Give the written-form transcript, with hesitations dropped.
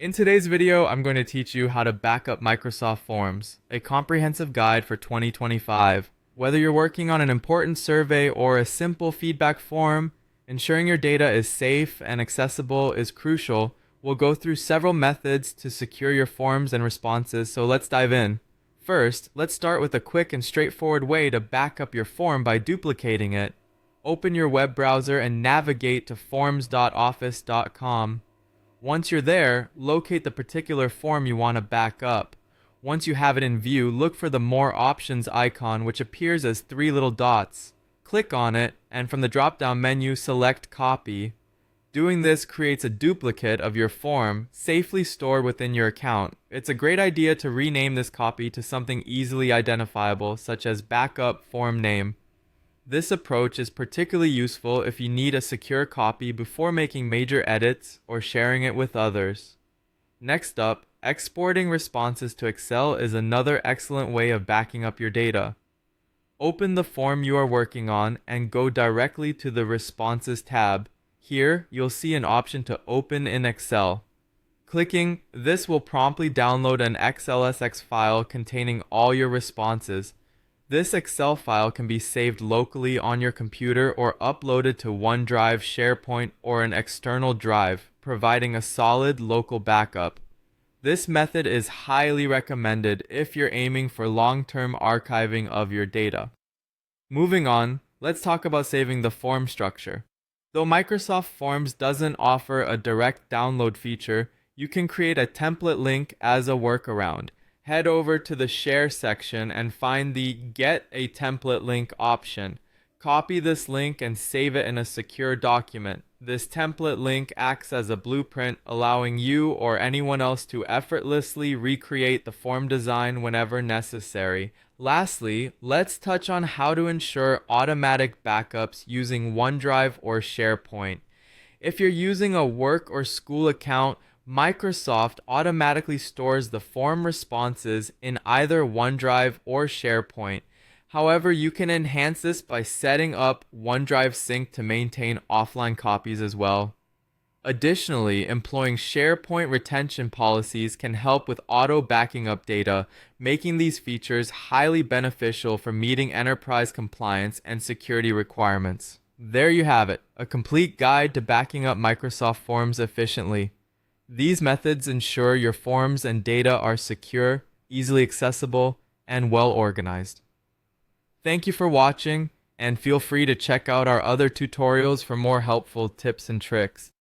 In today's video, I'm going to teach you how to back up Microsoft Forms, a comprehensive guide for 2025. Whether you're working on an important survey or a simple feedback form, ensuring your data is safe and accessible is crucial. We'll go through several methods to secure your forms and responses, so let's dive in. First, let's start with a quick and straightforward way to back up your form by duplicating it. Open your web browser and navigate to forms.office.com. Once you're there, locate the particular form you want to back up. Once you have it in view, look for the More Options icon, which appears as three little dots. Click on it, and from the drop-down menu, select Copy. Doing this creates a duplicate of your form, safely stored within your account. It's a great idea to rename this copy to something easily identifiable, such as Backup Form Name. This approach is particularly useful if you need a secure copy before making major edits or sharing it with others. Next up, exporting responses to Excel is another excellent way of backing up your data. Open the form you are working on and go directly to the Responses tab. Here, you'll see an option to open in Excel. Clicking this will promptly download an XLSX file containing all your responses. This Excel file can be saved locally on your computer or uploaded to OneDrive, SharePoint, or an external drive, providing a solid local backup. This method is highly recommended if you're aiming for long-term archiving of your data. Moving on, let's talk about saving the form structure. Though Microsoft Forms doesn't offer a direct download feature, you can create a template link as a workaround. Head over to the Share section and find the Get a Template Link option. Copy this link and save it in a secure document. This template link acts as a blueprint, allowing you or anyone else to effortlessly recreate the form design whenever necessary. Lastly, let's touch on how to ensure automatic backups using OneDrive or SharePoint. If you're using a work or school account, Microsoft automatically stores the form responses in either OneDrive or SharePoint. However, you can enhance this by setting up OneDrive Sync to maintain offline copies as well. Additionally, employing SharePoint retention policies can help with auto backing up data, making these features highly beneficial for meeting enterprise compliance and security requirements. There you have it, a complete guide to backing up Microsoft Forms efficiently. These methods ensure your forms and data are secure, easily accessible, and well organized. Thank you for watching, and feel free to check out our other tutorials for more helpful tips and tricks.